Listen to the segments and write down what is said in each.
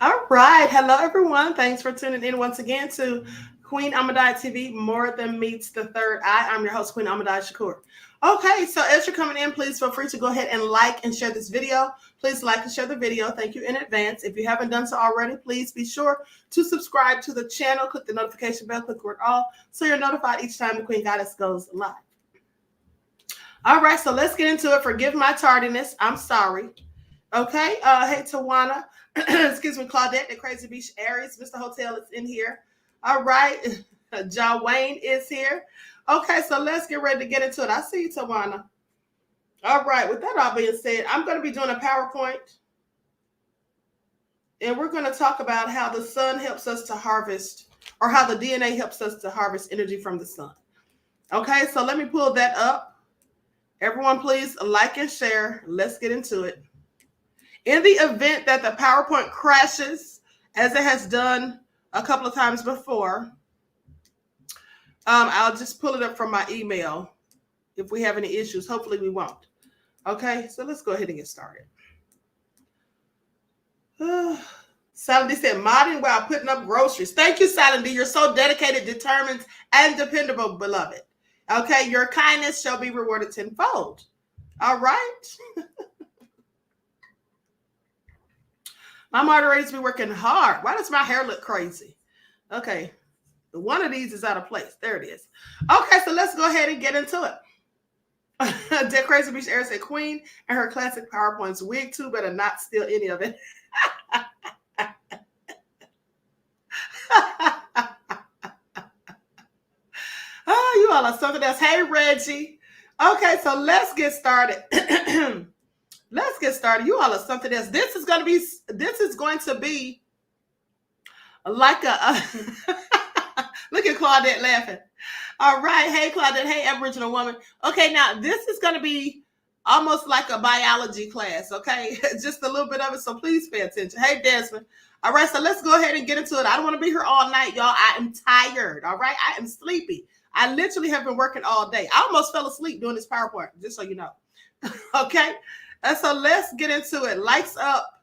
All right. Hello, everyone. Thanks for tuning in once again to Queen Amadai TV, More Than Meets the Third Eye. I'm your host, Queen Amadai Shakur. Okay, so as you're coming in, please feel free to go ahead and like and share this video. Please like and share the video. Thank you in advance. If you haven't done so already, please be sure to subscribe to the channel. Click the notification bell, click the word all, so you're notified each time the Queen Goddess goes live. All right, so let's get into it. Forgive my tardiness. I'm sorry. Okay. Hey, Tawana. Excuse me, Claudette, the Crazy Beach Aries. Mr. Hotel is in here. All right. John Wayne is here. Okay, so let's get ready to get into it. I see you, Tawana. All right. With that all being said, I'm going to be doing a PowerPoint. And we're going to talk about how the sun helps us to harvest, or how the DNA helps us to harvest energy from the sun. Okay, so let me pull that up. Everyone, please like and share. Let's get into it. In the event that the PowerPoint crashes, as it has done a couple of times before, I'll just pull it up from my email if we have any issues. Hopefully we won't. Okay, so let's go ahead and get started. Silent D said, modding while putting up groceries. Thank you, Silent D. You're so dedicated, determined, and dependable, beloved. Okay, your kindness shall be rewarded tenfold. All right. My moderators be working hard. Why does my hair look crazy? Okay, one of these is out of place. There it is. Okay, so let's go ahead and get into it. Dead Crazy Beach Air said, Queen and her classic PowerPoints. Wig too, better not steal any of it. Oh, you all are something else. Hey, Reggie. Okay, so let's get started. Let's get started. You all are something else. This is going to be like a look at Claudette laughing. All right. Hey, Claudette. Hey, Aboriginal woman. Okay, now this is going to be almost like a biology class, okay? Just a little bit of it, so please pay attention. Hey, Desmond. All right, so let's go ahead and get into it. I don't want to be here all night, y'all. I am tired, all right? I am sleepy. I literally have been working all day. I almost fell asleep doing this PowerPoint, just so you know. Okay? And so let's get into it. Likes up.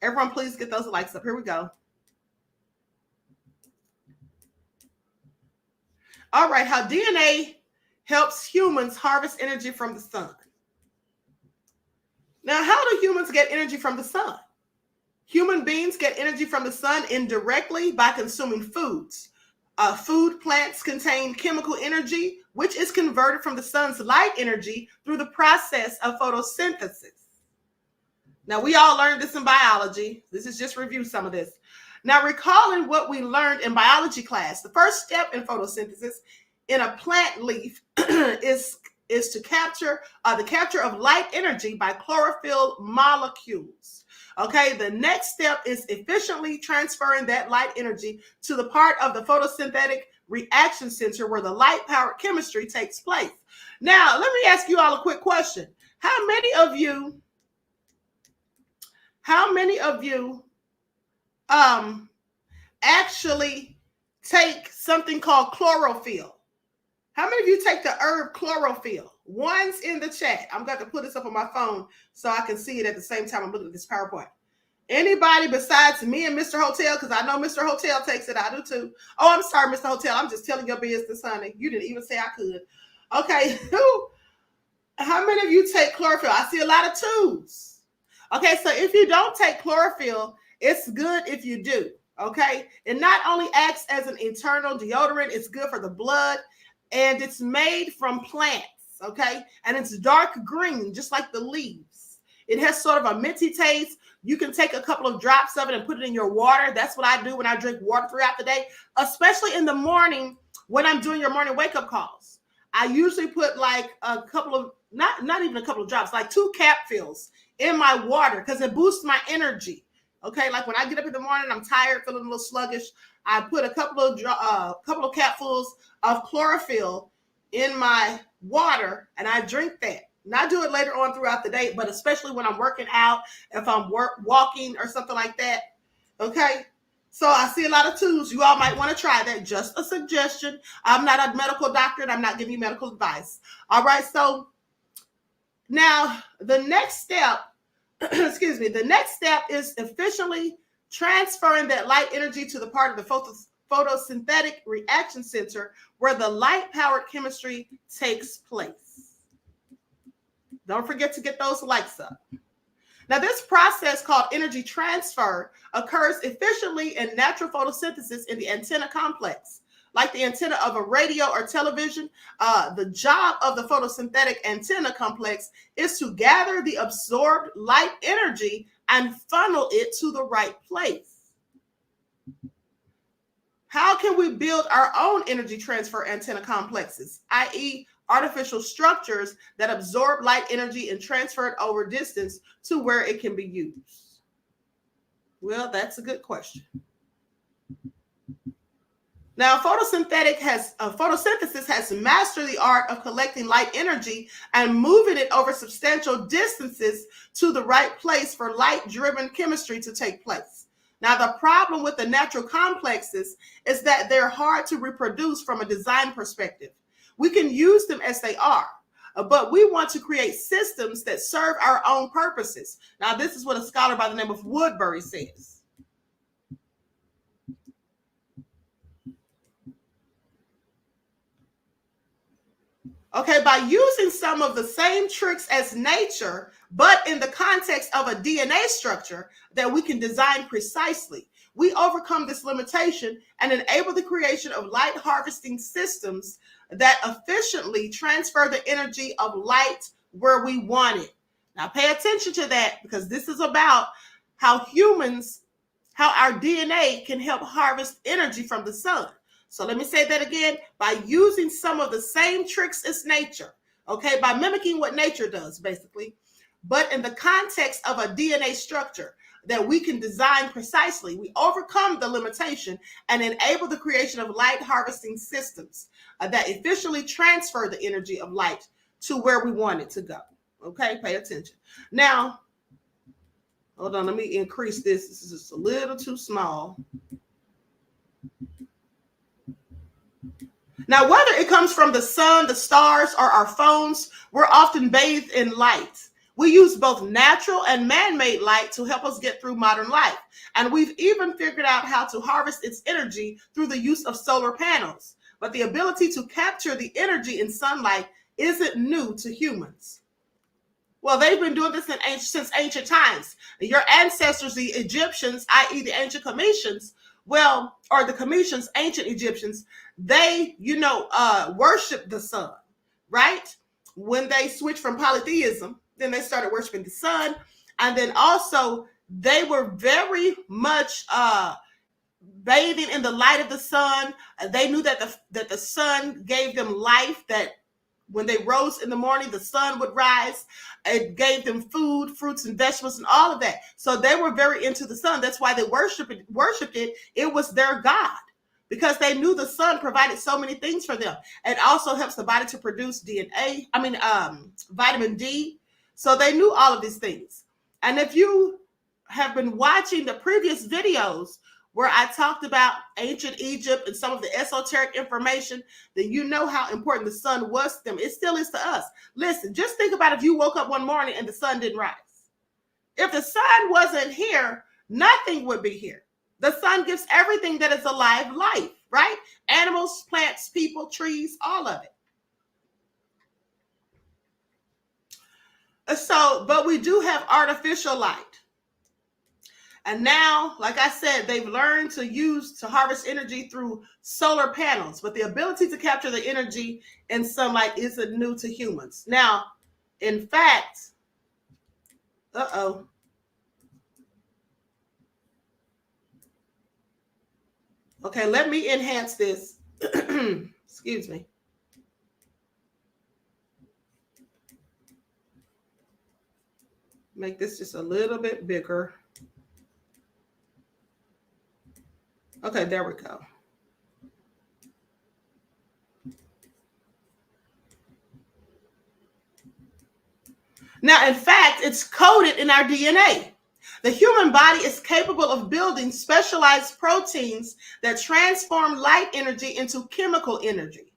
Everyone, please get those likes up. Here we go. All right, how DNA helps humans harvest energy from the sun. Now, how do humans get energy from the sun? Human beings get energy from the sun indirectly by consuming foods. Food plants contain chemical energy, which is converted from the sun's light energy through the process of photosynthesis. Now, we all learned this in biology. This is just review some of this. Now, recalling what we learned in biology class, the first step in photosynthesis in a plant leaf is to capture the capture of light energy by chlorophyll molecules. Okay, the next step is efficiently transferring that light energy to the part of the photosynthetic reaction center where the light-powered chemistry takes place. Now, let me ask you all a quick question. How many of you actually take something called chlorophyll? How many of you take the herb chlorophyll? One's in the chat. I'm going to put this up on my phone so I can see it at the same time I'm looking at this PowerPoint. Anybody besides me and Mr. Hotel? Because I know Mr. Hotel takes it. I do too. Oh, I'm sorry, Mr. Hotel. I'm just telling your business, honey. You didn't even say I could. Okay. How many of you take chlorophyll? I see a lot of twos. Okay, so if you don't take chlorophyll, it's good if you do. Okay. It not only acts as an internal deodorant, it's good for the blood. And it's made from plants, okay? And it's dark green, just like the leaves. It has sort of a minty taste. You can take a couple of drops of it and put it in your water. That's what I do when I drink water throughout the day, especially in the morning when I'm doing your morning wake-up calls. I usually put like a couple of, not even a couple of drops, like 2 capfuls in my water because it boosts my energy. Okay, like when I get up in the morning, I'm tired, feeling a little sluggish. I put a couple of capfuls of chlorophyll in my water, and I drink that. And I do it later on throughout the day, but especially when I'm working out, if I'm walking or something like that. Okay, so I see a lot of twos. You all might want to try that. Just a suggestion. I'm not a medical doctor, and I'm not giving you medical advice. All right, so now the next step. Excuse me, the next step is efficiently transferring that light energy to the part of the photosynthetic reaction center where the light-powered chemistry takes place. Don't forget to get those likes up. Now, this process called energy transfer occurs efficiently in natural photosynthesis in the antenna complex. Like the antenna of a radio or television, the job of the photosynthetic antenna complex is to gather the absorbed light energy and funnel it to the right place. How can we build our own energy transfer antenna complexes, i.e., artificial structures that absorb light energy and transfer it over distance to where it can be used? Well, that's a good question. Now, photosynthesis has mastered the art of collecting light energy and moving it over substantial distances to the right place for light-driven chemistry to take place. Now, the problem with the natural complexes is that they're hard to reproduce from a design perspective. We can use them as they are, but we want to create systems that serve our own purposes. Now, this is what a scholar by the name of Woodbury says. Okay, by using some of the same tricks as nature, but in the context of a DNA structure that we can design precisely, we overcome this limitation and enable the creation of light harvesting systems that efficiently transfer the energy of light where we want it. Now, pay attention to that, because this is about how our DNA can help harvest energy from the sun. So let me say that again, by using some of the same tricks as nature, okay, by mimicking what nature does, basically, but in the context of a DNA structure that we can design precisely, we overcome the limitation and enable the creation of light harvesting systems that efficiently transfer the energy of light to where we want it to go. Okay, pay attention. Now, hold on, let me increase this. This is just a little too small. Now, whether it comes from the sun, the stars, or our phones, we're often bathed in light. We use both natural and man-made light to help us get through modern life. And we've even figured out how to harvest its energy through the use of solar panels. But the ability to capture the energy in sunlight isn't new to humans. Well, they've been doing this since ancient times. Your ancestors, the Egyptians, i.e. the ancient Cometians, ancient Egyptians, they, worshiped the sun, right? When they switched from polytheism, then they started worshiping the sun. And then also they were very much bathing in the light of the sun. They knew that the sun gave them life, that when they rose in the morning, the sun would rise. It gave them food, fruits and vegetables and all of that. So they were very into the sun. That's why they worshipped it. It was their God, because they knew the sun provided so many things for them. It also helps the body to produce vitamin D. So they knew all of these things. And if you have been watching the previous videos where I talked about ancient Egypt and some of the esoteric information, then you know how important the sun was to them. It still is to us. Listen, just think about if you woke up one morning and the sun didn't rise. If the sun wasn't here, nothing would be here. The sun gives everything that is alive life, right? Animals, plants, people, trees, all of it. But we do have artificial light. And now, like I said, they've learned to harvest energy through solar panels. But the ability to capture the energy in sunlight isn't new to humans. Now, in fact, okay, let me enhance this. Excuse me. Make this just a little bit bigger. Okay, there we go. Now, in fact, it's coded in our DNA. The human body is capable of building specialized proteins that transform light energy into chemical energy.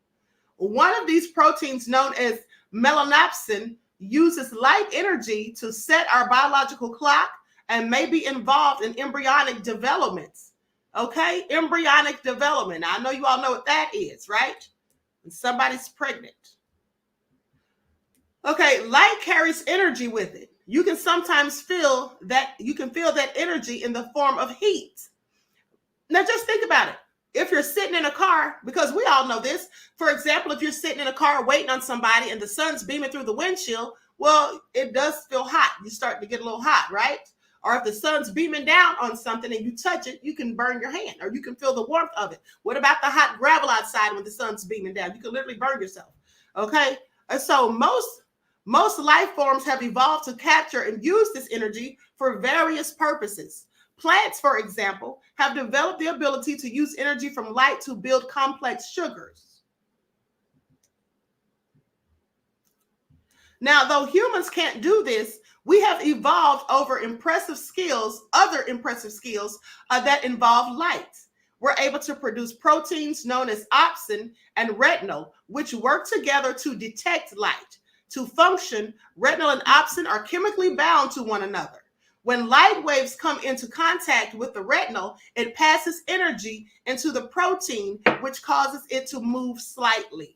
One of these proteins, known as Melanopsin, uses light energy to set our biological clock and may be involved in embryonic developments. Okay, embryonic development. Now, I know you all know what that is, right? When somebody's pregnant. Okay, light carries energy with it. You can sometimes feel that energy in the form of heat. Now just think about it. If you're sitting in a car, because we all know this, for example, if you're sitting in a car waiting on somebody and the sun's beaming through the windshield, well, it does feel hot. You start to get a little hot, right? Or if the sun's beaming down on something and you touch it, you can burn your hand or you can feel the warmth of it. What about the hot gravel outside when the sun's beaming down? You can literally burn yourself. Okay. And so most life forms have evolved to capture and use this energy for various purposes. Plants, for example, have developed the ability to use energy from light to build complex sugars. Now, though humans can't do this, we have evolved over other impressive skills that involve light. We're able to produce proteins known as opsin and retinol, which work together to detect light. To function, retinol and opsin are chemically bound to one another. When light waves come into contact with the retinol, it passes energy into the protein, which causes it to move slightly.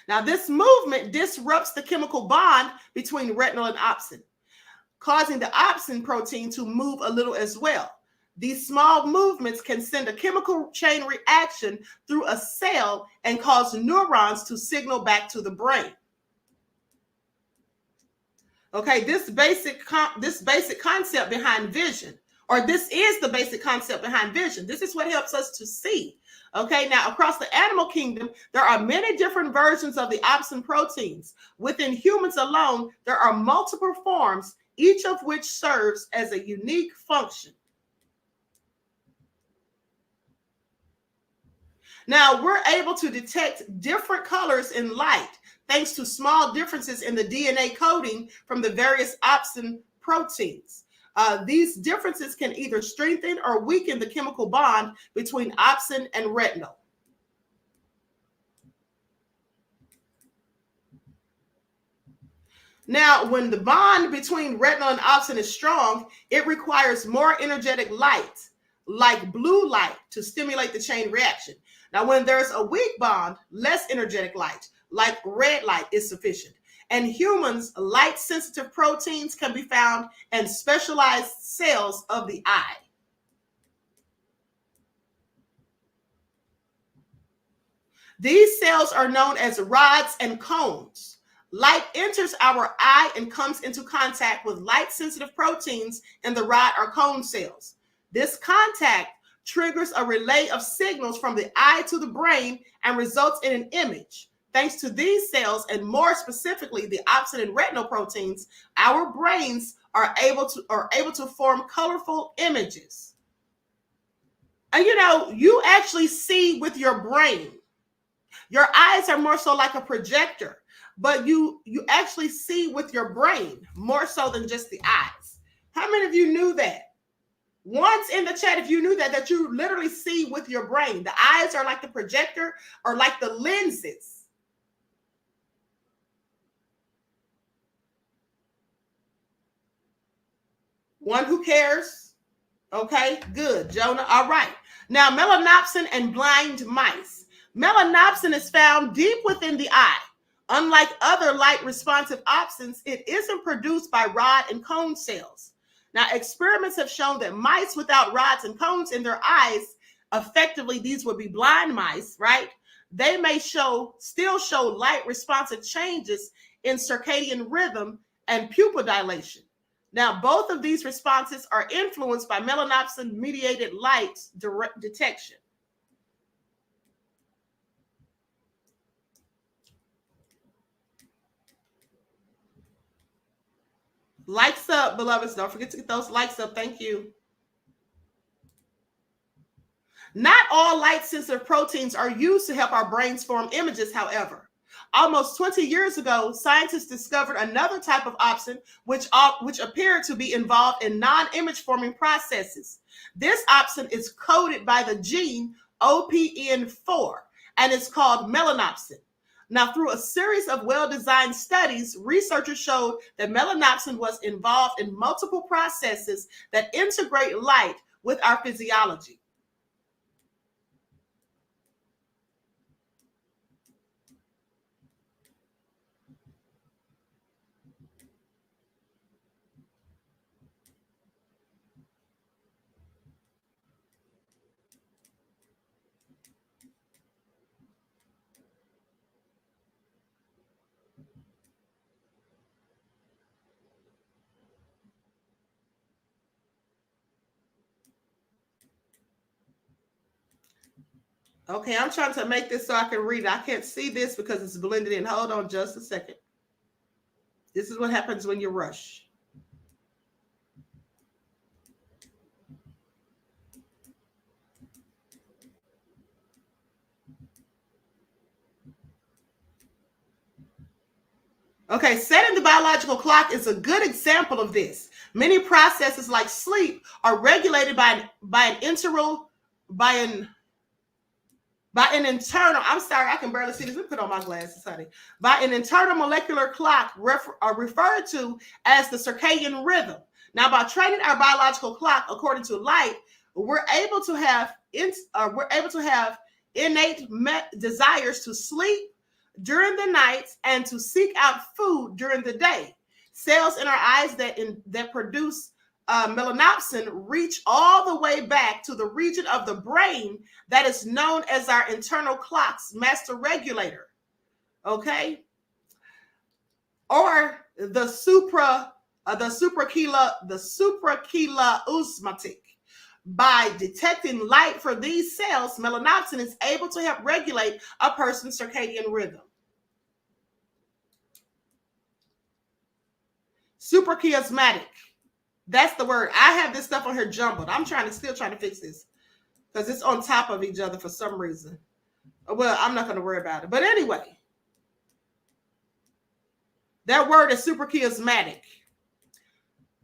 Now, this movement disrupts the chemical bond between retinol and opsin, causing the opsin protein to move a little as well. These small movements can send a chemical chain reaction through a cell and cause neurons to signal back to the brain. Okay, this is the basic concept behind vision. This is what helps us to see. Okay, now across the animal kingdom, there are many different versions of the opsin proteins. Within humans alone, there are multiple forms, each of which serves as a unique function. Now, we're able to detect different colors in light thanks to small differences in the DNA coding from the various opsin proteins. These differences can either strengthen or weaken the chemical bond between opsin and retinol. Now, when the bond between retinol and opsin is strong, it requires more energetic light, like blue light, to stimulate the chain reaction. Now, when there's a weak bond, less energetic light, like red light, is sufficient. And humans, light-sensitive proteins can be found in specialized cells of the eye. These cells are known as rods and cones. Light enters our eye and comes into contact with light-sensitive proteins in the rod or cone cells. This contact triggers a relay of signals from the eye to the brain and results in an image. Thanks to these cells, and more specifically the opsin and retinol proteins, our brains are able to form colorful images. And you actually see with your brain. Your eyes are more so like a projector, but you actually see with your brain more so than just the eyes. How many of you knew that? Once in the chat, if you knew that you literally see with your brain. The eyes are like the projector or like the lenses. One who cares? Okay, good, Jonah. All right. Now, melanopsin and blind mice. Melanopsin is found deep within the eye. Unlike other light-responsive opsins, it isn't produced by rod and cone cells. Now, experiments have shown that mice without rods and cones in their eyes, effectively, these would be blind mice, right? They may still show light-responsive changes in circadian rhythm and pupil dilation. Now, both of these responses are influenced by melanopsin-mediated light detection. Likes up, beloveds. Don't forget to get those likes up. Thank you. Not all light-sensitive proteins are used to help our brains form images, however. Almost 20 years ago, scientists discovered another type of opsin which appeared to be involved in non-image forming processes. This opsin is coded by the gene OPN4 and is called melanopsin. Now, through a series of well-designed studies, researchers showed that melanopsin was involved in multiple processes that integrate light with our physiology. Okay, I'm trying to make this so I can read it. I can't see this because it's blended in. Hold on just a second. This is what happens when you rush. Okay, setting the biological clock is a good example of this. Many processes like sleep are regulated by an internal I'm sorry, I can barely see this. Let me put on my glasses, honey. By an internal molecular clock referred to as the circadian rhythm. Now, by training our biological clock according to light, we're able to have innate desires to sleep during the night and to seek out food during the day. Cells in our eyes that produce melanopsin reach all the way back to the region of the brain that is known as our internal clock's master regulator, okay, or the suprachiasmatic. By detecting light for these cells, melanopsin is able to help regulate a person's circadian rhythm. Suprachiasmatic. That's the word. I have this stuff on here jumbled. I'm still trying to fix this because it's on top of each other for some reason. Well, I'm not going to worry about it. But anyway, that word is suprachiasmatic.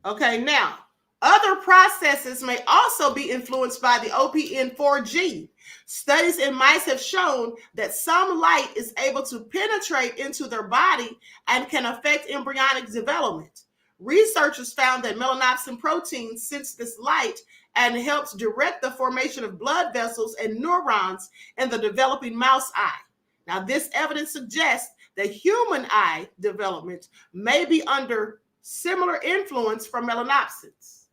Okay, now, other processes may also be influenced by the OPN4 gene. Studies in mice have shown that some light is able to penetrate into their body and can affect embryonic development. Researchers found that melanopsin protein senses this light and helps direct the formation of blood vessels and neurons in the developing mouse eye. Now, this evidence suggests that human eye development may be under similar influence from melanopsins.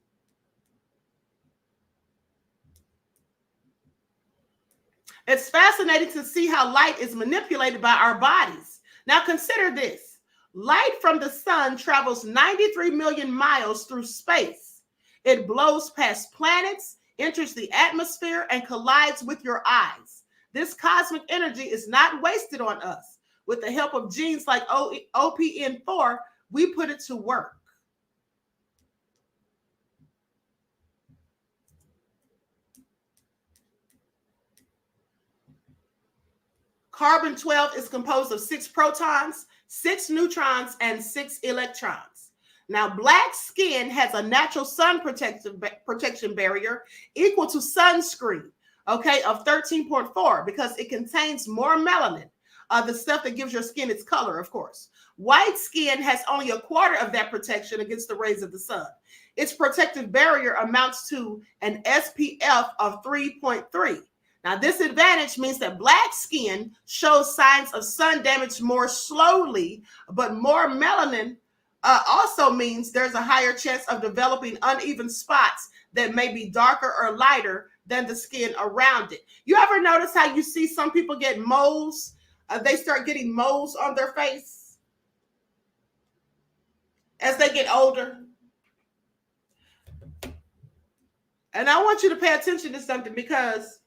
It's fascinating to see how light is manipulated by our bodies. Now, consider this. Light from the sun travels 93 million miles through space. It blows past planets, enters the atmosphere, and collides with your eyes. This cosmic energy is not wasted on us. With the help of genes like OPN4, we put it to work. Carbon-12 is composed of 6 protons, 6 neutrons, and 6 electrons. Now, black skin has a natural sun protection barrier equal to sunscreen, okay, of 13.4 because it contains more melanin, the stuff that gives your skin its color, of course. White skin has only a quarter of that protection against the rays of the sun. Its protective barrier amounts to an SPF of 3.3. Now, this advantage means that black skin shows signs of sun damage more slowly, but more melanin also means there's a higher chance of developing uneven spots that may be darker or lighter than the skin around it. You ever notice how you see some people get moles? They start getting moles on their face as they get older. And I want you to pay attention to something because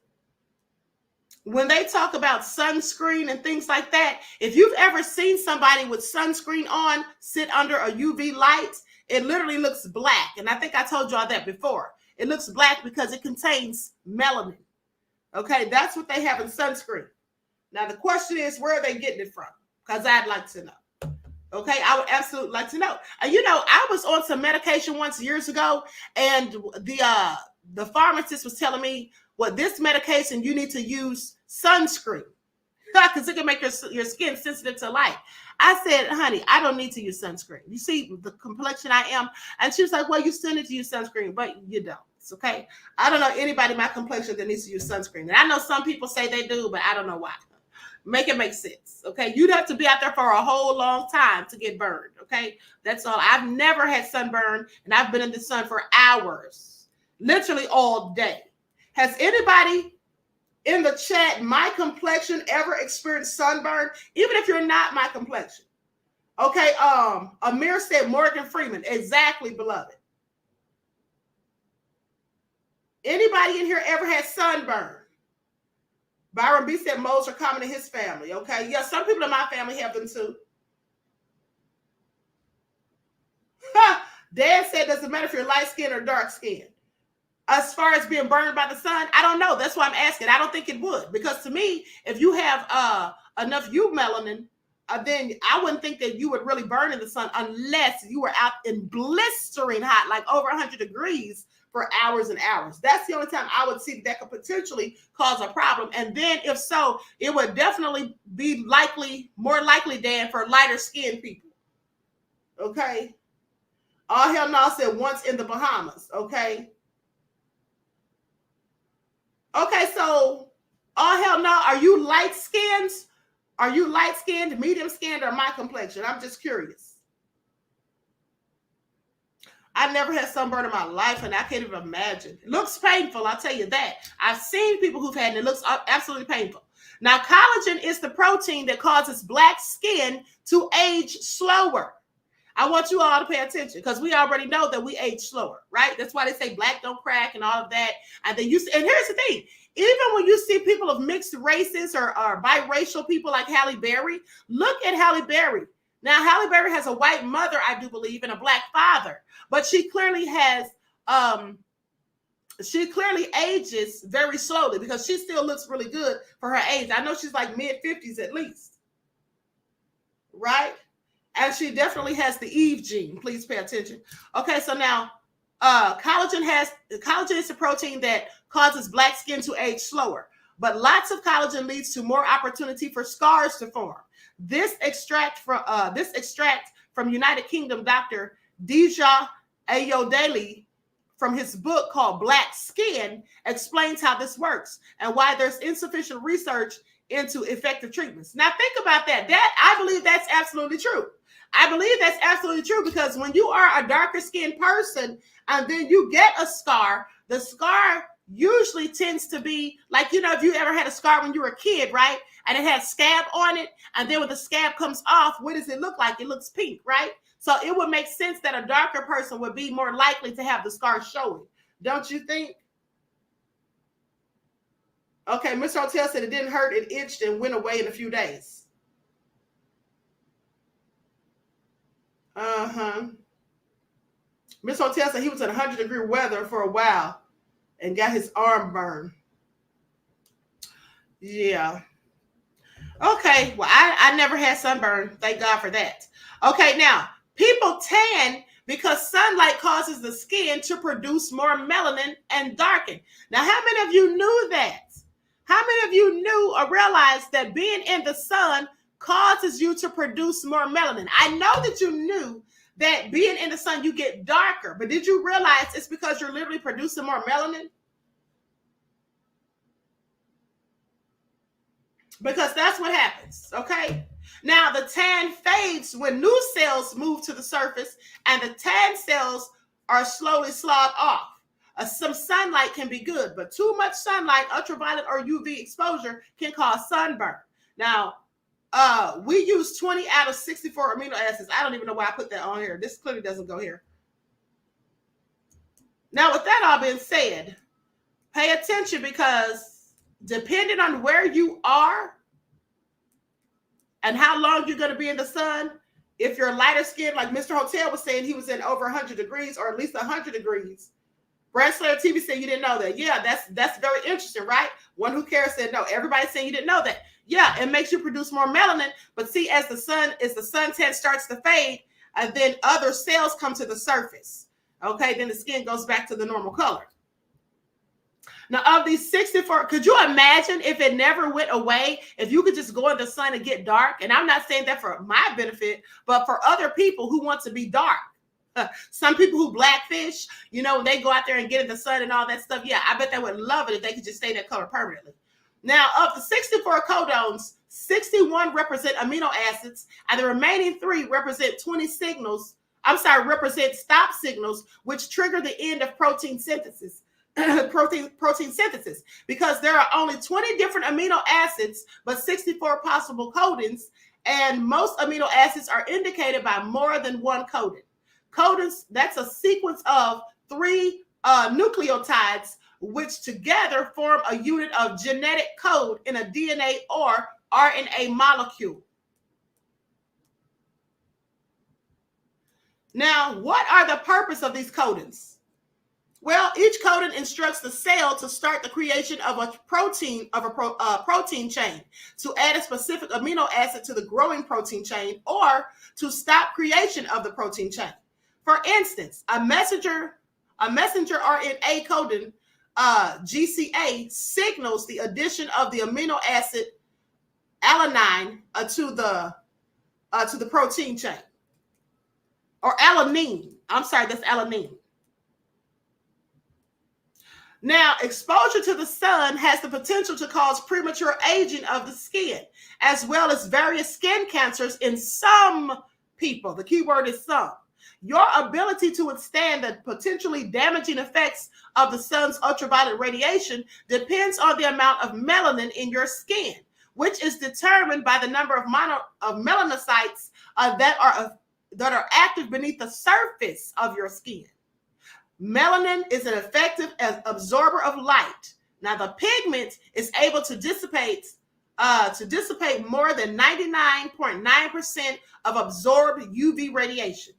when they talk about sunscreen and things like that, if you've ever seen somebody with sunscreen on sit under a UV light, it literally looks black. And I think I told y'all that before. It looks black because it contains melanin. Okay, that's what they have in sunscreen. Now, the question is, where are they getting it from? Because I'd like to know. Okay, I would absolutely like to know. And you know, I was on some medication once years ago, and the pharmacist was telling me, well, this medication, you need to use sunscreen. because it can make your skin sensitive to light. I said, honey, I don't need to use sunscreen. You see the complexion I am? And she was like, well, you still need to use sunscreen, but you don't. It's okay. I don't know anybody my complexion that needs to use sunscreen. And I know some people say they do, but I don't know why. Make it make sense. Okay. You'd have to be out there for a whole long time to get burned. Okay. That's all. I've never had sunburn, and I've been in the sun for hours, literally all day. Has anybody in the chat, my complexion, ever experienced sunburn? Even if you're not my complexion. Okay. Amir said Morgan Freeman. Exactly, beloved. Anybody in here ever had sunburn? Byron B said moles are common in his family. Okay. Yeah, some people in my family have them too. Dad said, does it matter if you're light skinned or dark skinned? As far as being burned by the sun, I don't know. That's why I'm asking. I don't think it would. Because to me, if you have enough melanin, then I wouldn't think that you would really burn in the sun unless you were out in blistering hot, like over 100 degrees for hours and hours. That's the only time I would see that could potentially cause a problem. And then if so, it would definitely be more likely, Dan, for lighter skinned people. Okay. All hell no said once in the Bahamas. Okay. Okay, so all hell no, are you light skinned? Are you light skinned, medium skinned, or my complexion? I'm just curious. I never had sunburn in my life, and I can't even imagine. It looks painful, I'll tell you that. I've seen people who've had it, and it looks absolutely painful. Now, collagen is the protein that causes black skin to age slower. I want you all to pay attention because we already know that we age slower, right? That's why they say black don't crack and all of that. And then and here's the thing. Even when you see people of mixed races or biracial people like Halle Berry, look at Halle Berry. Now, Halle Berry has a white mother, I do believe, and a black father, but she clearly has, she clearly ages very slowly because she still looks really good for her age. I know she's like mid-50s at least, right? And she definitely has the Eve gene. Please pay attention. Okay, so now collagen is a protein that causes black skin to age slower, but lots of collagen leads to more opportunity for scars to form. This extract from United Kingdom Dr. Deja Ayodele from his book called Black Skin explains how this works and why there's insufficient research into effective treatments. Now think about that. I believe that's absolutely true. I believe that's absolutely true because when you are a darker skinned person and then you get a scar, the scar usually tends to be like, if you ever had a scar when you were a kid, right? And it had scab on it. And then when the scab comes off, what does it look like? It looks pink, right? So it would make sense that a darker person would be more likely to have the scar showing. Don't you think? Okay, Mr. Hotel said it didn't hurt. It itched and went away in a few days. Miss Hotel said he was in 100-degree weather for a while and got his arm burned. Yeah. Okay. Well, I never had sunburn. Thank God for that. Okay. Now, people tan because sunlight causes the skin to produce more melanin and darken. Now, how many of you knew that? How many of you knew or realized that being in the sun causes you to produce more melanin? I know that you knew that being in the sun, you get darker, but did you realize it's because you're literally producing more melanin? Because that's what happens, okay? Now, the tan fades when new cells move to the surface and the tan cells are slowly sloughed off. Some sunlight can be good, but too much sunlight, ultraviolet or UV exposure can cause sunburn. Now, we use 20 out of 64 amino acids. I don't even know why I put that on here. This clearly doesn't go here. Now, with that all being said, pay attention because depending on where you are and how long you're going to be in the sun, if you're lighter skinned, like Mr. Hotel was saying, he was in over 100 degrees or at least 100 degrees. Brad Slayer TV said you didn't know that. Yeah, that's very interesting, right? One Who Cares said no. Everybody's saying you didn't know that. Yeah, it makes you produce more melanin. But see, as the suntan starts to fade, and then other cells come to the surface. Okay, then the skin goes back to the normal color. Now, of these 64, could you imagine if it never went away? If you could just go in the sun and get dark? And I'm not saying that for my benefit, but for other people who want to be dark. Some people who blackfish, you know, they go out there and get in the sun and all that stuff. Yeah, I bet they would love it if they could just stay that color permanently. Now, of the 64 codons, 61 represent amino acids, and the remaining 3 represent 20 signals. Represent stop signals, which trigger the end of protein synthesis. protein synthesis, because there are only 20 different amino acids, but 64 possible codons, and most amino acids are indicated by more than one codon. Codons, that's a sequence of 3 nucleotides, which together form a unit of genetic code in a DNA or RNA molecule. Now, what are the purpose of these codons? Well, each codon instructs the cell to start the creation of a protein chain, to add a specific amino acid to the growing protein chain, or to stop creation of the protein chain. For instance, a messenger RNA codon, GCA, signals the addition of the amino acid alanine to the protein chain, or alanine. That's alanine. Now, exposure to the sun has the potential to cause premature aging of the skin, as well as various skin cancers in some people. The key word is some. Your ability to withstand the potentially damaging effects of the sun's ultraviolet radiation depends on the amount of melanin in your skin, which is determined by the number of melanocytes that are active beneath the surface of your skin. Melanin is an effective absorber of light. Now, the pigment is able to dissipate more than 99.9% of absorbed UV radiation.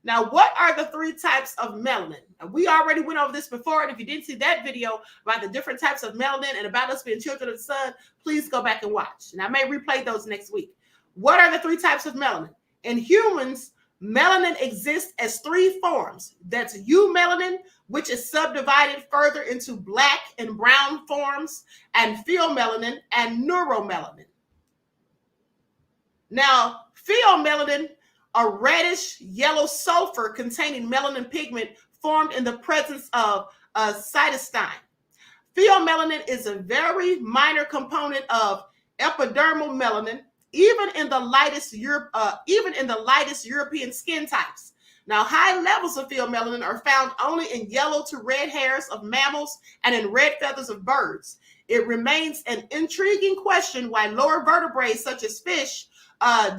Now, what are the 3 types of melanin? Now, we already went over this before, and if you didn't see that video about the different types of melanin and about us being children of the sun, please go back and watch. And I may replay those next week. What are the 3 types of melanin? In humans, melanin exists as 3 forms. That's eumelanin, which is subdivided further into black and brown forms, and pheomelanin and neuromelanin. Now, pheomelanin, a reddish yellow sulfur containing melanin pigment formed in the presence of cytosine. Pheomelanin is a very minor component of epidermal melanin, even in the lightest European skin types. Now, high levels of pheomelanin are found only in yellow to red hairs of mammals and in red feathers of birds. It remains an intriguing question why lower vertebrates such as fish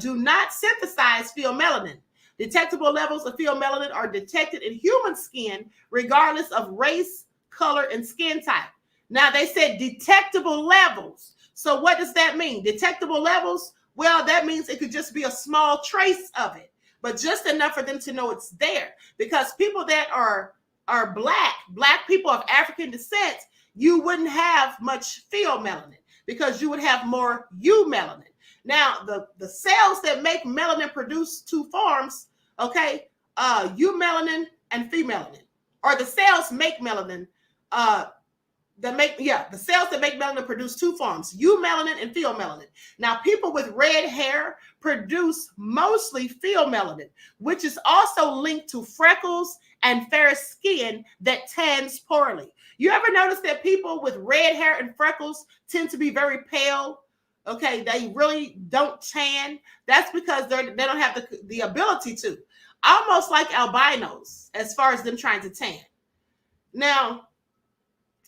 do not synthesize pheomelanin. Detectable levels of pheomelanin are detected in human skin regardless of race, color, and skin type. Now, they said detectable levels. So what does that mean? Detectable levels? Well, that means it could just be a small trace of it, but just enough for them to know it's there. Because people that are black people of African descent, you wouldn't have much pheomelanin because you would have more eumelanin. Now, the cells that make melanin produce 2 forms, okay, eumelanin and pheomelanin, or the cells make melanin, the cells that make melanin produce 2 forms, eumelanin and pheomelanin. Now, people with red hair produce mostly pheomelanin, which is also linked to freckles and fair skin that tans poorly. You ever notice that people with red hair and freckles tend to be very pale? Okay, they really don't tan. That's because they don't have the ability to. Almost like albinos as far as them trying to tan. Now,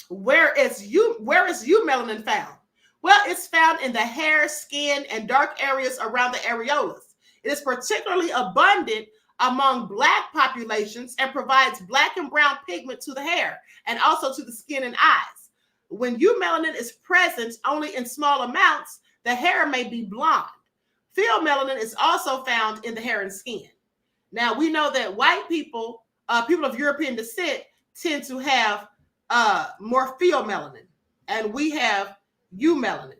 where is eumelanin found? Well, it's found in the hair, skin, and dark areas around the areolas. It is particularly abundant among black populations and provides black and brown pigment to the hair and also to the skin and eyes. When eumelanin is present only in small amounts, the hair may be blonde. Pheomelanin is also found in the hair and skin. Now, we know that white people, people of European descent, tend to have more pheomelanin, and we have eumelanin.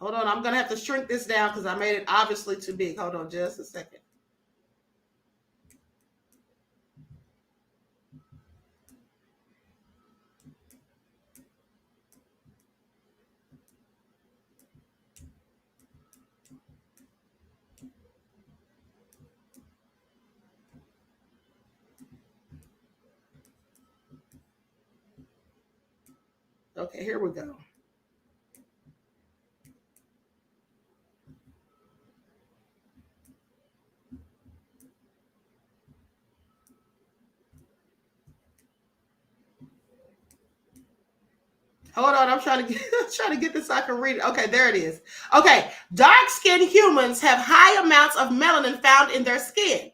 Hold on, I'm going to have to shrink this down because I made it obviously too big. Hold on just a second. Okay, here we go. Hold on, I'm trying to get this so I can read it. Okay, there it is. Okay, dark-skinned humans have high amounts of melanin found in their skin.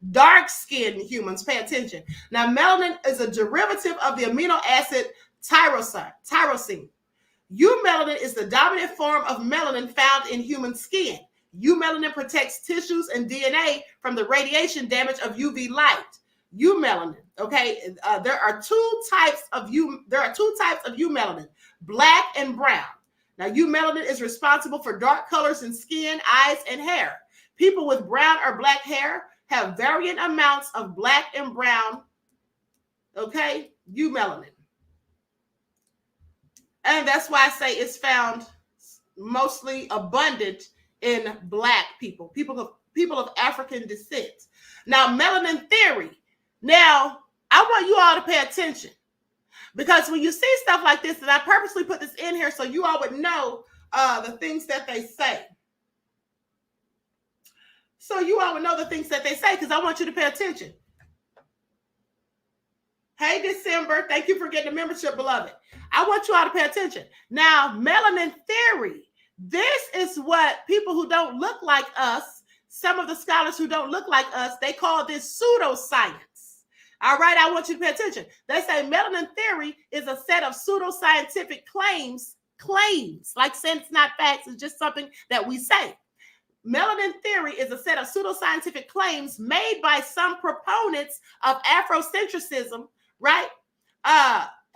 Dark-skinned humans, pay attention. Now, melanin is a derivative of the amino acid tyrosine. Eumelanin is the dominant form of melanin found in human skin. Eumelanin protects tissues and DNA from the radiation damage of UV light. Eumelanin. Okay, there are two types of eumelanin, black and brown. Now, eumelanin is responsible for dark colors in skin, eyes, and hair. People with brown or black hair have varying amounts of black and brown, okay, eumelanin. And that's why I say it's found mostly abundant in black people, people of African descent. Now, melanin theory. Now, I want you all to pay attention because when you see stuff like this, and I purposely put this in here so you all would know the things that they say. So you all would know the things that they say because I want you to pay attention. Hey, December, thank you for getting a membership, beloved. I want you all to pay attention. Now, melanin theory. This is what people who don't look like us, some of the scholars who don't look like us, they call this pseudoscience. All right, I want you to pay attention. They say melanin theory is a set of pseudoscientific claims, like saying it's not facts, it's just something that we say. Melanin theory is a set of pseudoscientific claims made by some proponents of Afrocentrism, right?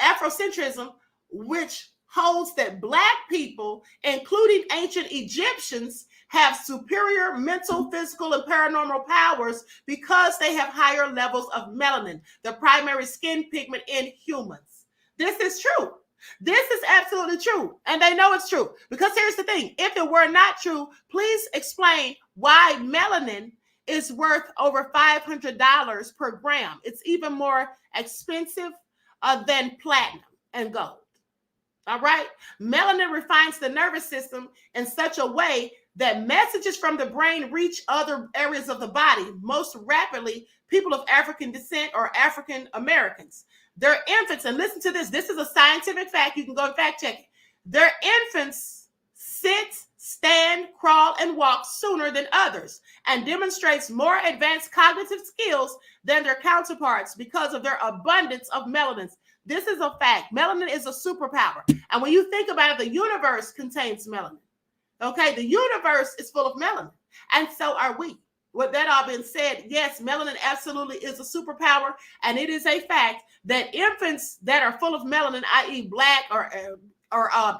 Afrocentrism, which holds that Black people, including ancient Egyptians, have superior mental, physical, and paranormal powers because they have higher levels of melanin, the primary skin pigment in humans. This is true. This is absolutely true. And they know it's true. Because here's the thing. If it were not true, please explain why melanin is worth over $500 per gram. It's even more expensive than platinum and gold. All right. Melanin refines the nervous system in such a way that messages from the brain reach other areas of the body most rapidly. People of African descent or African Americans. Their infants, and listen to this, this is a scientific fact, you can go and fact check it. Their infants sit, stand, crawl, and walk sooner than others and demonstrates more advanced cognitive skills than their counterparts because of their abundance of melanin. This is a fact. Melanin is a superpower. And when you think about it, the universe contains melanin. Okay, the universe is full of melanin. And so are we. With that all being said, yes, melanin absolutely is a superpower. And it is a fact that infants that are full of melanin, i.e. Black or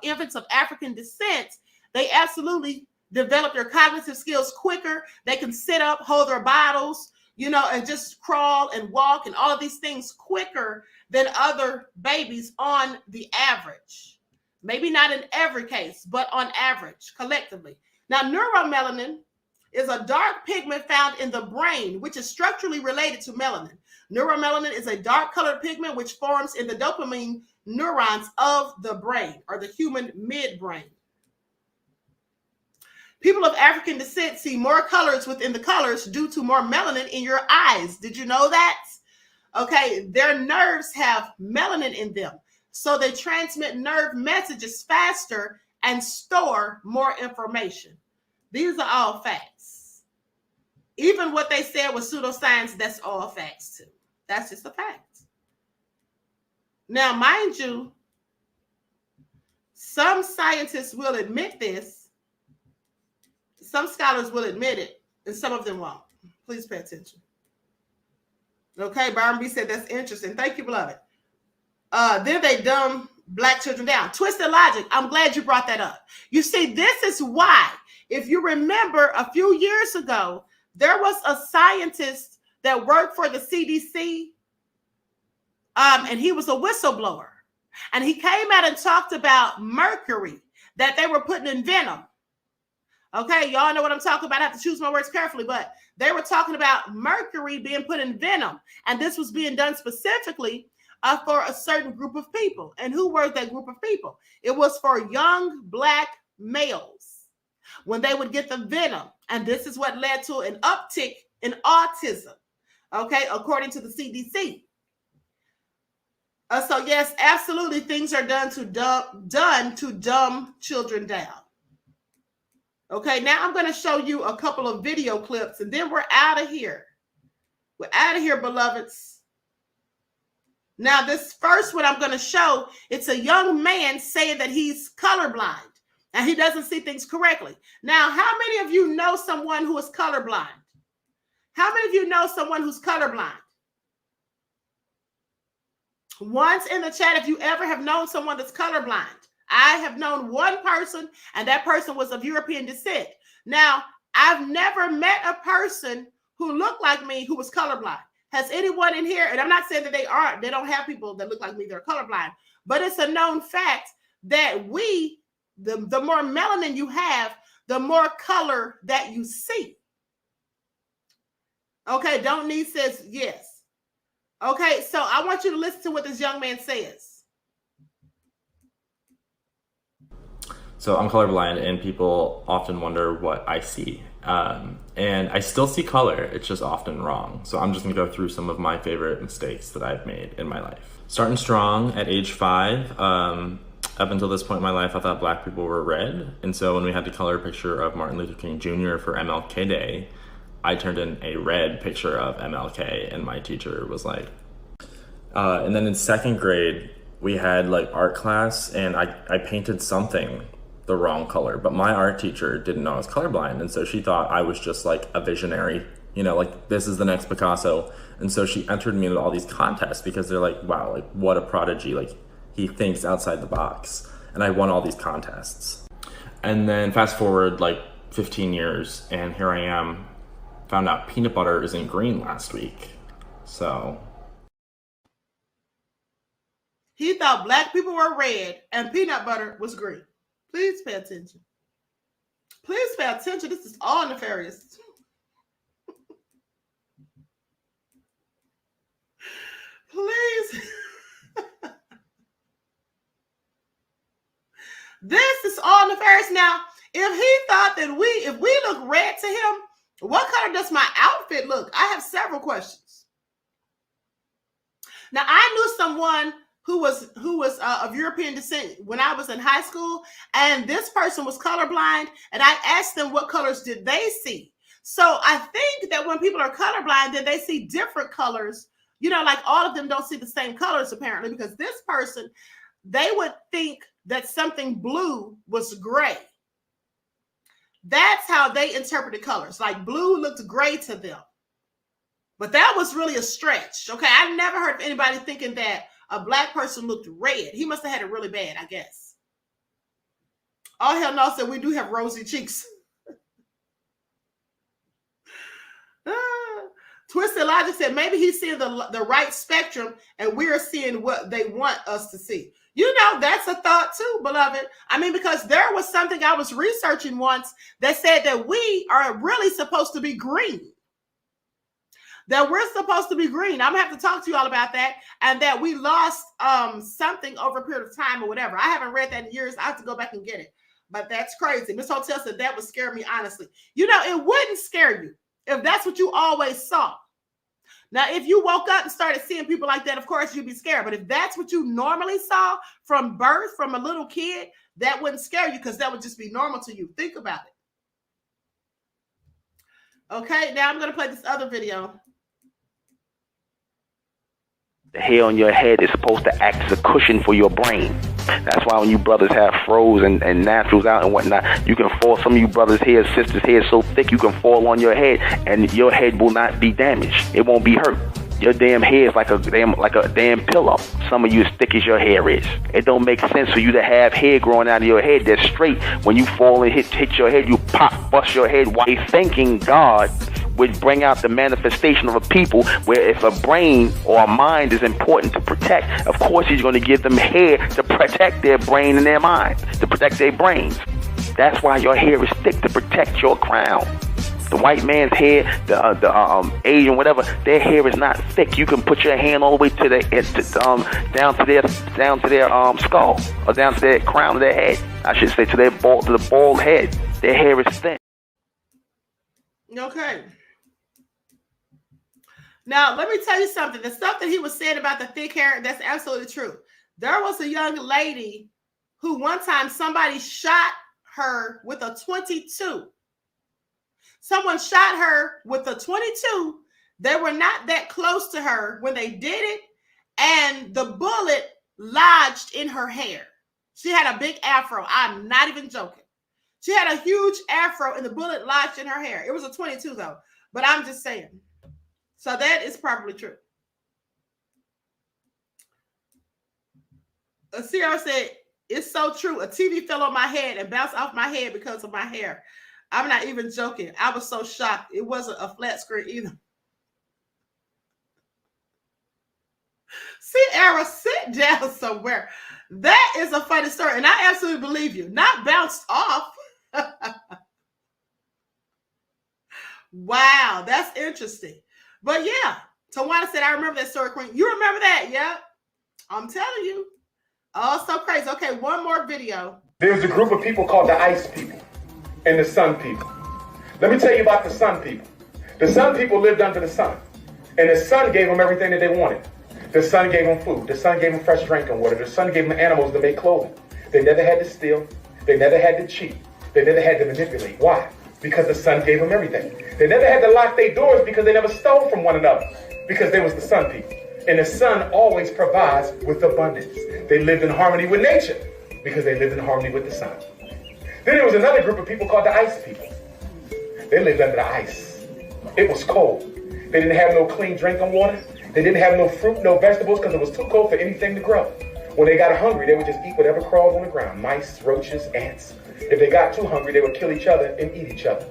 infants of African descent, they absolutely develop their cognitive skills quicker. They can sit up, hold their bottles, and just crawl and walk and all of these things quicker than other babies on the average. Maybe not in every case, but on average, collectively. Now, neuromelanin is a dark pigment found in the brain, which is structurally related to melanin. Neuromelanin is a dark colored pigment which forms in the dopamine neurons of the brain or the human midbrain. People of African descent see more colors within the colors due to more melanin in your eyes. Did you know that? Okay, their nerves have melanin in them, so they transmit nerve messages faster and store more information. These are all facts. Even what they said was pseudoscience, that's all facts too. That's just a fact. Now, mind you, some scientists will admit this. Some scholars will admit it, and some of them won't. Please pay attention. Okay, Byron B said that's interesting. Thank you, beloved. Then they dumb black children down. Twisted logic. I'm glad you brought that up. You see, this is why, if you remember a few years ago, there was a scientist that worked for the CDC, and he was a whistleblower. And he came out and talked about mercury that they were putting in venom. Okay, y'all know what I'm talking about. I have to choose my words carefully, but they were talking about mercury being put in venom. And this was being done specifically for a certain group of people. And who were that group of people? It was for young black males when they would get the venom. And this is what led to an uptick in autism, okay, according to the CDC. So yes, absolutely, things are done to dumb children down. Okay, now I'm going to show you a couple of video clips, and then we're out of here. We're out of here, beloveds. Now, this first one I'm going to show, it's a young man saying that he's colorblind and he doesn't see things correctly. Now, how many of you know someone who is colorblind? How many of you know someone who's colorblind? Once in the chat, if you ever have known someone that's colorblind. I have known one person, and that person was of European descent. Now, I've never met a person who looked like me who was colorblind. Has anyone in here, and I'm not saying that they don't have people that look like me that are colorblind, but it's a known fact that the more melanin you have, the more color that you see. Okay, Don't Need says yes. Okay, so I want you to listen to what this young man says. So I'm colorblind, and people often wonder what I see. And I still see color, it's just often wrong. So I'm just gonna go through some of my favorite mistakes that I've made in my life. Starting strong at age 5, up until this point in my life, I thought black people were red. And so when we had to color a picture of Martin Luther King Jr. for MLK Day, I turned in a red picture of MLK, and my teacher was like, and then in 2nd grade, we had like art class, and I painted something the wrong color, but my art teacher didn't know I was colorblind, and so she thought I was just like a visionary, you know, like this is the next Picasso. And so she entered me into all these contests because they're like, wow, like what a prodigy, like he thinks outside the box. And I won all these contests. And then fast forward like 15 years, and here I am, found out peanut butter isn't green last week. So he thought black people were red and peanut butter was green. Please pay attention. Please pay attention. This is all nefarious. Please. This is all nefarious. Now, if he thought that if we look red to him, what color does my outfit look? I have several questions. Now, I knew someone who was of European descent when I was in high school, and this person was colorblind, and I asked them what colors did they see. So I think that when people are colorblind, then they see different colors. You know, like all of them don't see the same colors apparently, because this person, they would think that something blue was gray. That's how they interpreted colors. Like blue looked gray to them. But that was really a stretch. Okay, I never heard of anybody thinking that a black person looked red. He must have had it really bad, I guess. All hell no, said we do have rosy cheeks. Twisted Logic said maybe he's seeing the right spectrum and we're seeing what they want us to see. You know, that's a thought too, beloved. I mean, because there was something I was researching once that said that we are really supposed to be green. That we're supposed to be green. I'm gonna have to talk to you all about that, and that we lost something over a period of time or whatever. I haven't read that in years. I have to go back and get it. But that's crazy. Miss Hotel said that would scare me, honestly. You know, it wouldn't scare you if that's what you always saw. Now, if you woke up and started seeing people like that, of course you'd be scared. But if that's what you normally saw from birth, from a little kid, that wouldn't scare you because that would just be normal to you. Think about it. Okay, now I'm going to play this other video. The hair on your head is supposed to act as a cushion for your brain. That's why when you brothers have froze and naturals out and whatnot, you can fall. Some of you brothers' hair, sisters' hair so thick you can fall on your head and your head will not be damaged. It won't be hurt. Your damn hair is like a damn pillow. Some of you as thick as your hair is. It don't make sense for you to have hair growing out of your head that's straight. When you fall and hit your head, you bust your head. Why thinking God would bring out the manifestation of a people where if a brain or a mind is important to protect, of course he's going to give them hair to protect their brain and their mind, to protect their brains. That's why your hair is thick, to protect your crown. The white man's hair, the Asian, whatever, their hair is not thick. You can put your hand all the way to down to their skull, or down to their crown of their head. I should say to the bald head. Their hair is thin. Okay. Now let me tell you something. The stuff that he was saying about the thick hair, that's absolutely true. There was a young lady who one time somebody shot her with a .22. Someone shot her with a .22. They were not that close to her when they did it, and the bullet lodged in her hair. She had a big afro. I'm not even joking. She had a huge afro, and the bullet lodged in her hair. It was a .22 though, but I'm just saying. So that is probably true. Sierra said, it's so true. A TV fell on my head and bounced off my head because of my hair. I'm not even joking. I was so shocked. It wasn't a flat screen either. Sierra, sit down somewhere. That is a funny story. And I absolutely believe you. Not bounced off. Wow, that's interesting. But yeah, Tawana said, I remember that story, Queen. You remember that? Yeah. I'm telling you. Oh, so crazy. Okay, one more video. There's a group of people called the ice people and the sun people. Let me tell you about the sun people. The sun people lived under the sun, and the sun gave them everything that they wanted. The sun gave them food. The sun gave them fresh drinking water. The sun gave them animals to make clothing. They never had to steal. They never had to cheat. They never had to manipulate. Why? Because the sun gave them everything. They never had to lock their doors because they never stole from one another, because they was the sun people. And the sun always provides with abundance. They lived in harmony with nature because they lived in harmony with the sun. Then there was another group of people called the ice people. They lived under the ice. It was cold. They didn't have no clean drinking water. They didn't have no fruit, no vegetables, because it was too cold for anything to grow. When they got hungry, they would just eat whatever crawled on the ground. Mice, roaches, ants. If they got too hungry, they would kill each other and eat each other.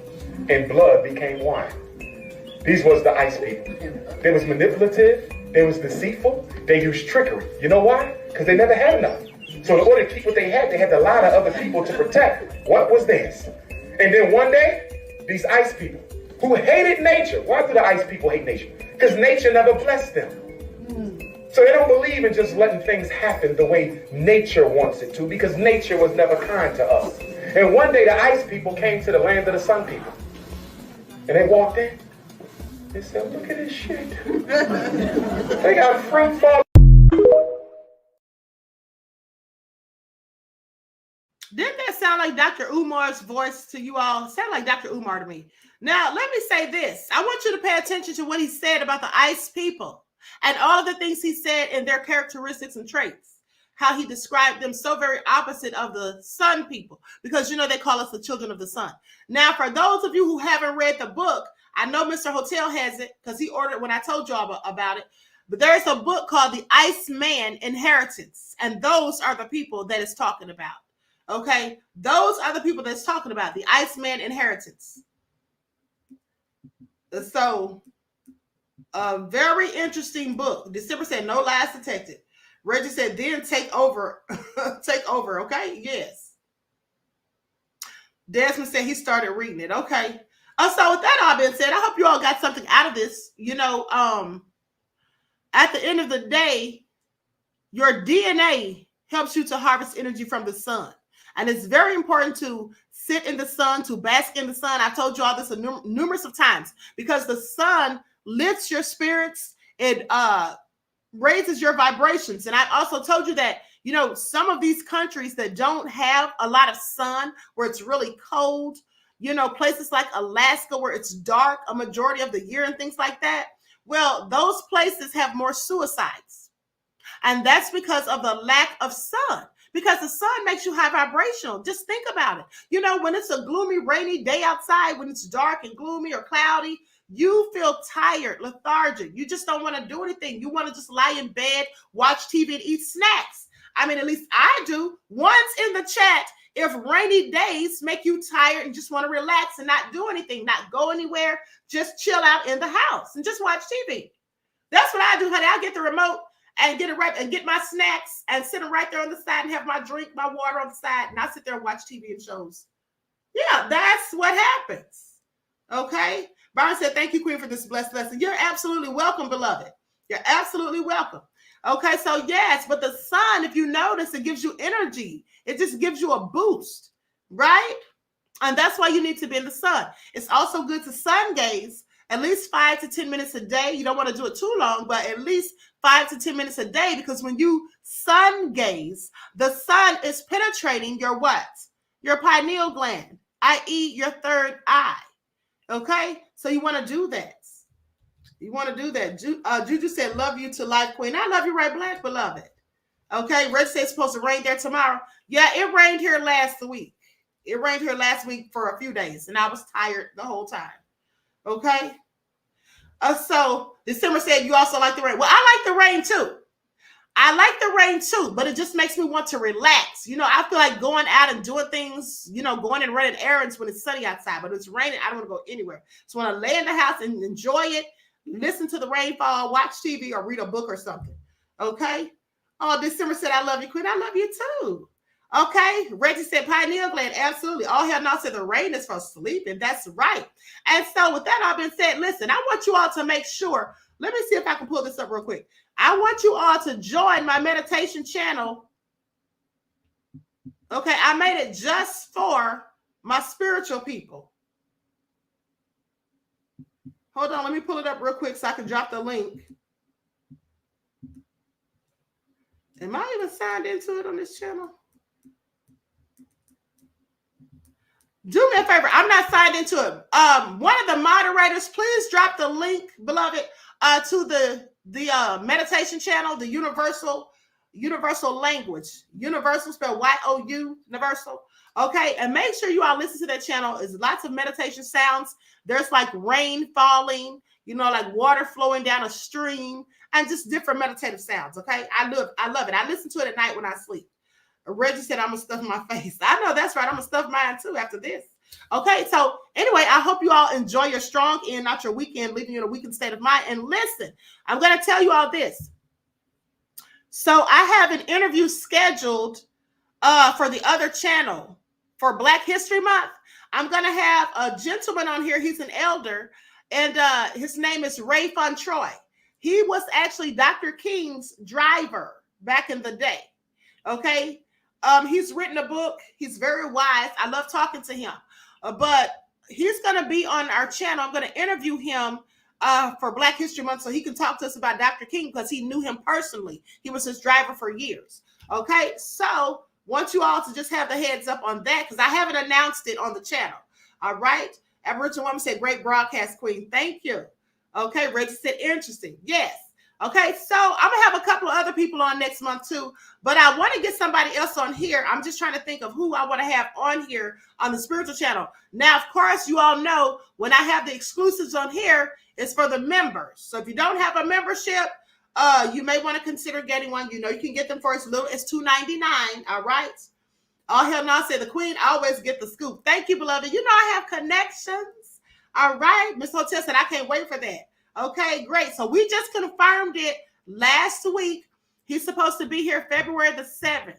And blood became wine. These was the ice people. They was manipulative. They was deceitful. They used trickery. You know why? Because they never had enough. So in order to keep what they had to lie to other people to protect what was theirs. And then one day, these ice people who hated nature. Why do the ice people hate nature? Because nature never blessed them. So they don't believe in just letting things happen the way nature wants it to, because nature was never kind to us. And one day the ice people came to the land of the sun people. And they walked in. They said, look at this shit. They got fruit fall. Didn't that sound like Dr. Umar's voice to you all? It sounded like Dr. Umar to me. Now, let me say this. I want you to pay attention to what he said about the ice people and all of the things he said in their characteristics and traits, how he described them so very opposite of the sun people, because, you know, they call us the children of the sun. Now, for those of you who haven't read the book, I know Mr. Hotel has it because he ordered when I told y'all about it, but there's a book called The Iceman Inheritance, and those are the people that it's talking about. Okay, those are the people that's talking about the Iceman Inheritance. So, a very interesting book. December said, no lies detected. Reggie said, then take over. Take over, okay? Yes. Desmond said he started reading it. Okay. So with that all being said, I hope you all got something out of this. You know, at the end of the day, your DNA helps you to harvest energy from the sun. And it's very important to sit in the sun, to bask in the sun. I told you all this numerous of times, because the sun lifts your spirits. It raises your vibrations. And I also told you that, you know, some of these countries that don't have a lot of sun, where it's really cold, you know, places like Alaska where it's dark a majority of the year and things like that. Well, those places have more suicides. And that's because of the lack of sun. Because the sun makes you high vibrational. Just think about it. You know, when it's a gloomy, rainy day outside, when it's dark and gloomy or cloudy, You feel tired, lethargic. You just don't want to do anything. You want to just lie in bed, watch TV, and eat snacks. I mean, at least I do. Once in the chat, if rainy days make you tired and just want to relax and not do anything, not go anywhere, just chill out in the house and just watch TV. That's what I do, honey. I get the remote and get it right and get my snacks and sit them right there on the side and have my drink, my water on the side, and I sit there and watch TV and shows. Yeah, that's what happens. Okay. Byron said, thank you, Queen, for this blessed lesson. You're absolutely welcome, beloved. You're absolutely welcome. Okay, so yes, but the sun, if you notice, it gives you energy. It just gives you a boost, right? And that's why you need to be in the sun. It's also good to sun gaze at least 5 to 10 minutes a day. You don't want to do it too long, but at least 5 to 10 minutes a day, because when you sun gaze, the sun is penetrating your what? Your pineal gland, i.e. your third eye. Okay, so you want to do that. You want to do that. Juju said, love you to life, Queen. I love you right back, beloved. Okay, Reg said it's supposed to rain there tomorrow. Yeah, it rained here last week. It rained here last week for a few days, and I was tired the whole time. Okay. So December said you also like the rain. Well, I like the rain too. I like the rain too, but it just makes me want to relax. You know, I feel like going out and doing things, you know, going and running errands when it's sunny outside, but it's raining. I don't want to go anywhere. So I want to lay in the house and enjoy it, listen to the rainfall, watch TV, or read a book or something. Okay. Oh, December said, I love you, Queen. I love you too. Okay. Reggie said, pineal gland. Absolutely. All hell no said the rain is for sleeping. That's right. And so with that all been said, listen, I want you all to make sure. Let me see if I can pull this up real quick. I want you all to join my meditation channel. Okay, I made it just for my spiritual people. Hold on, let me pull it up real quick so I can drop the link. Am I even signed into it on this channel? Do me a favor, I'm not signed into it. One of the moderators, please drop the link, beloved, to the meditation channel, the universal language, universal spelled Y-O-U, universal. Okay, and make sure you all listen to that channel. There's lots of meditation sounds. There's like rain falling, you know, like water flowing down a stream, and just different meditative sounds. Okay, I love it. I listen to it at night when I sleep. Reggie said I'm gonna stuff my face. I know that's right. I'm gonna stuff mine too after this. Okay, so anyway, I hope you all enjoy your strong end, not your weekend, leaving you in a weakened state of mind. And listen, I'm going to tell you all this. So I have an interview scheduled for the other channel for Black History Month. I'm going to have a gentleman on here. He's an elder, and his name is Ray Fontroy. He was actually Dr. King's driver back in the day. Okay, he's written a book. He's very wise. I love talking to him. But he's going to be on our channel. I'm going to interview him for Black History Month so he can talk to us about Dr. King, because he knew him personally. He was his driver for years. Okay, so want you all to just have the heads up on that, because I haven't announced it on the channel. All right. Aboriginal woman said, great broadcast, Queen. Thank you. Okay, Reggie said, interesting. Yes. Okay, so I'm going to have a couple of other people on next month too, but I want to get somebody else on here. I'm just trying to think of who I want to have on here on the spiritual channel. Now, of course, you all know when I have the exclusives on here, it's for the members. So if you don't have a membership, you may want to consider getting one. You know, you can get them for as little as $2.99. All right. All hell no said the Queen always get the scoop. Thank you, beloved. You know, I have connections. All right. Miss Hotel said, I can't wait for that. Okay, great. So we just confirmed it last week. He's supposed to be here February the 7th.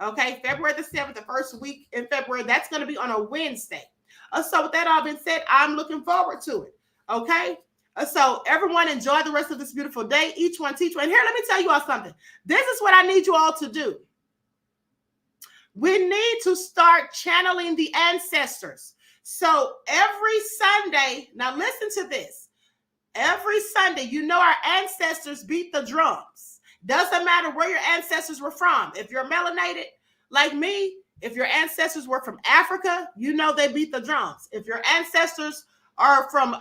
Okay, February the 7th, the first week in February. That's going to be on a Wednesday. So with that all being said, I'm looking forward to it. Okay, so everyone enjoy the rest of this beautiful day. Each one teach one. And here, let me tell you all something. This is what I need you all to do. We need to start channeling the ancestors. So every Sunday, now listen to this. Every Sunday, you know our ancestors beat the drums. Doesn't matter where your ancestors were from. If you're melanated like me, if your ancestors were from Africa, you know they beat the drums. If your ancestors are from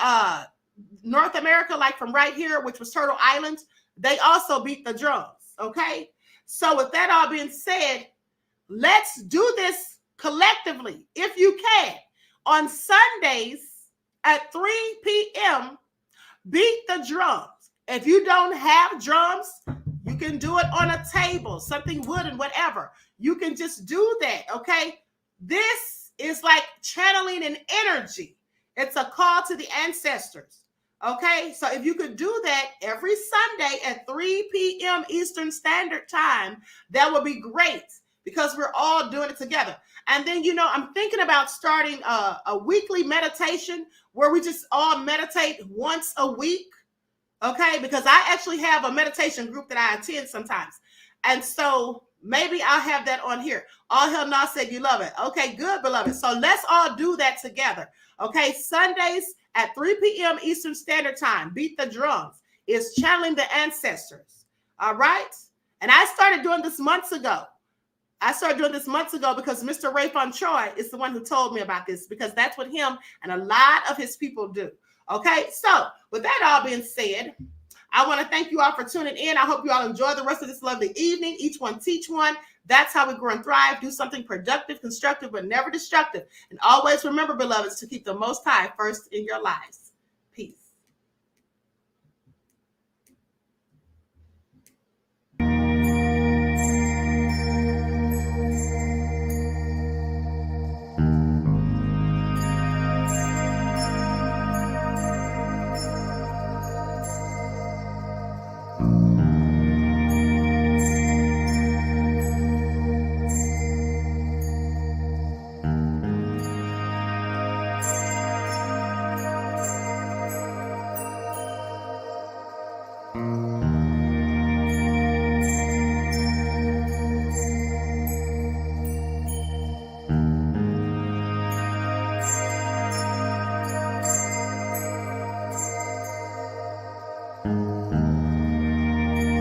North America, like from right here, which was Turtle Island, they also beat the drums, okay? So with that all being said, let's do this collectively, if you can. On Sundays at 3 p.m., beat the drums. If you don't have drums, you can do it on a table, something wooden, whatever. You can just do that, okay? This is like channeling an energy. It's a call to the ancestors, okay? So if you could do that every Sunday at 3 p.m. Eastern Standard Time, that would be great because we're all doing it together. And then, you know, I'm thinking about starting a weekly meditation where we just all meditate once a week. Okay, because I actually have a meditation group that I attend sometimes. And so maybe I'll have that on here. All Hell Nah said you love it. Okay, good, beloved. So let's all do that together. Okay, Sundays at 3 p.m. Eastern Standard Time. Beat the drums. It's channeling the ancestors. All right. And I started doing this months ago. Because Mr. Rayfon Troy is the one who told me about this, because that's what him and a lot of his people do. Okay, so with that all being said, I want to thank you all for tuning in. I hope you all enjoy the rest of this lovely evening. Each one teach one. That's how we grow and thrive. Do something productive, constructive, but never destructive. And always remember, beloveds, to keep the Most High first in your lives. Peace. Mm-hmm.